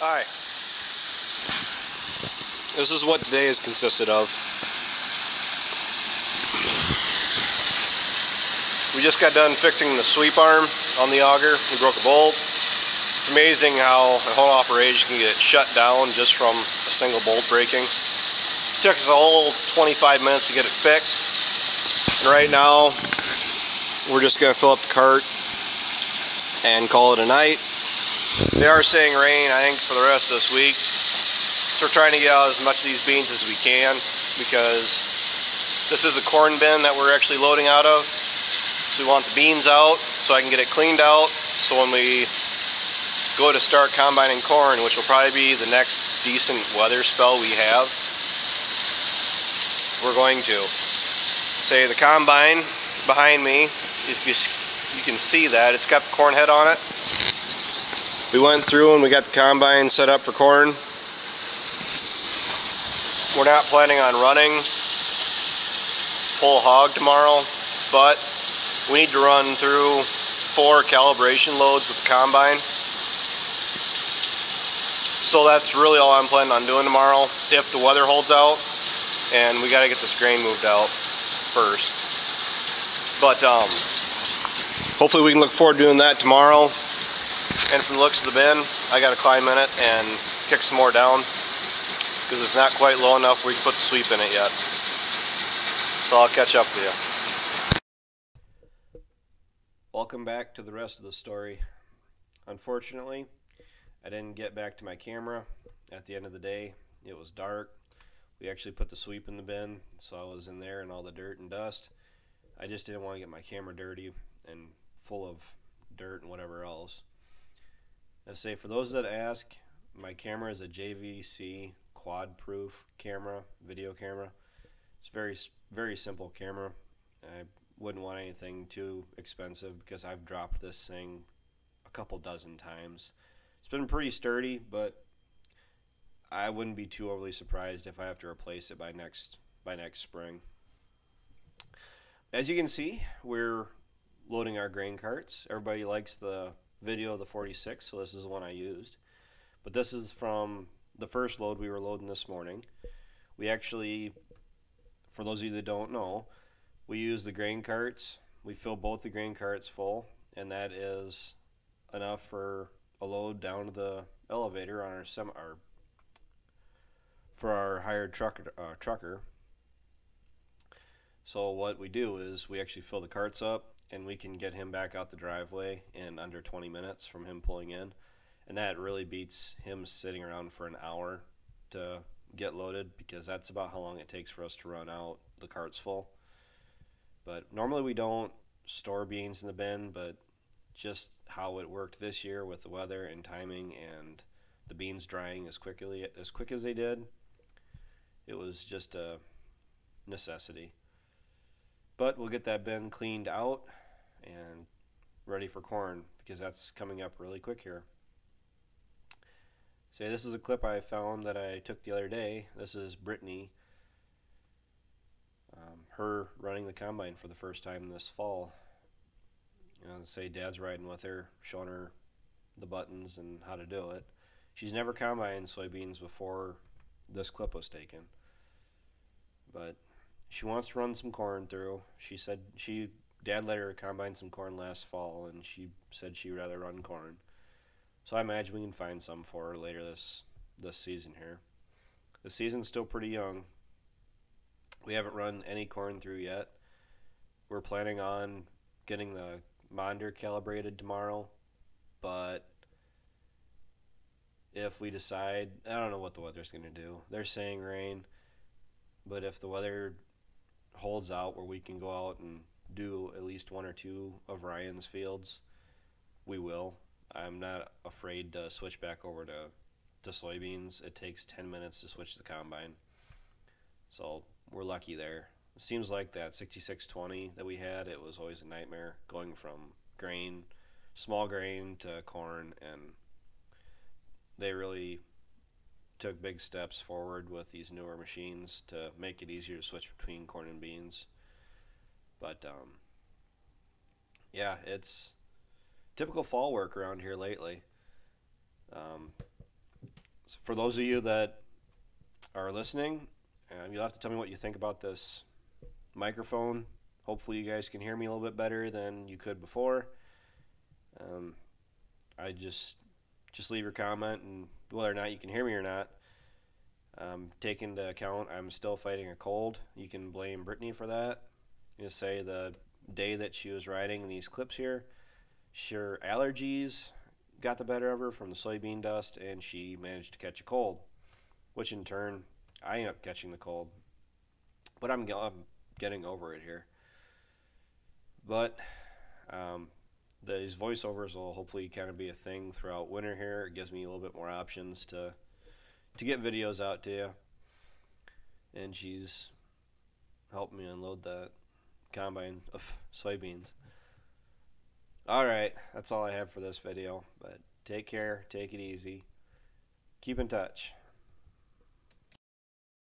Hi. This is what today has consisted of. We just got done fixing the sweep arm on the auger. We broke a bolt. It's amazing how a whole operation can get shut down just from a single bolt breaking. It took us a whole 25 minutes to get it fixed. And right now, we're just going to fill up the cart and call it a night. They are saying rain, I think, for the rest of this week. So we're trying to get out as much of these beans as we can, because this is the corn bin that we're actually loading out of. So we want the beans out so I can get it cleaned out, so when we go to start combining corn, which will probably be the next decent weather spell we have, we're going to. Say the combine behind me, if you can see that, it's got the corn head on it. We went through and we got the combine set up for corn. We're not planning on running whole hog tomorrow, but we need to run through 4 calibration loads with the combine. So that's really all I'm planning on doing tomorrow, if the weather holds out, and we got to get this grain moved out first. But hopefully we can look forward to doing that tomorrow. And from the looks of the bin, I got to climb in it and kick some more down, because it's not quite low enough where you can put the sweep in it yet. So I'll catch up with you. Welcome back to the rest of the story. Unfortunately, I didn't get back to my camera at the end of the day. It was dark. We actually put the sweep in the bin, so I was in there and all the dirt and dust. I just didn't want to get my camera dirty and full of dirt and whatever else. I say, for those that ask, my camera is a JVC quad proof camera, video camera. It's very simple camera. I wouldn't want anything too expensive, because I've dropped this thing a couple dozen times. It's been pretty sturdy, but I wouldn't be too overly surprised if I have to replace it by next spring. As you can see, we're loading our grain carts. Everybody likes the video of the 46, so this is the one I used. But this is from the first load we were loading this morning. We actually, for those of you that don't know, we use the grain carts. We fill both the grain carts full, and that is enough for a load down to the elevator on for our hired trucker. So what we do is we actually fill the carts up, and we can get him back out the driveway in under 20 minutes from him pulling in. And that really beats him sitting around for an hour to get loaded, because that's about how long it takes for us to run out the carts full. But normally we don't store beans in the bin, but just how it worked this year with the weather and timing and the beans drying as quick as they did, it was just a necessity. But we'll get that bin cleaned out and ready for corn, because that's coming up really quick here. So this is a clip I found that I took the other day. This is Brittany, her running the combine for the first time this fall. Say Dad's riding with her, showing her the buttons and how to do it. She's never combined soybeans before this clip was taken, but she wants to run some corn through. She said Dad let her combine some corn last fall, and she said she'd rather run corn. So I imagine we can find some for her later this season here. The season's still pretty young. We haven't run any corn through yet. We're planning on getting the monder calibrated tomorrow, but if we decide, I don't know what the weather's going to do. They're saying rain, but if the weather holds out where we can go out and do at least 1 or 2 of Ryan's fields, we will. I'm not afraid to switch back over to soybeans. It takes 10 minutes to switch the combine, so we're lucky there. It seems like that 6620 that we had, it was always a nightmare going from grain, small grain, to corn, and they really took big steps forward with these newer machines to make it easier to switch between corn and beans. But yeah, it's typical fall work around here lately. for those of you that are listening, you'll have to tell me what you think about this microphone. Hopefully you guys can hear me a little bit better than you could before. I just leave your comment, and whether or not you can hear me or not, take into account I'm still fighting a cold. You can blame Brittany for that. You say the day that she was riding these clips here, sure, allergies got the better of her from the soybean dust, and she managed to catch a cold, which in turn I ended up catching the cold. But I'm getting over it here. But these voiceovers will hopefully kind of be a thing throughout winter here. It gives me a little bit more options to get videos out to you. And she's helped me unload that combine of soybeans. Alright, that's all I have for this video. But take care, take it easy, keep in touch.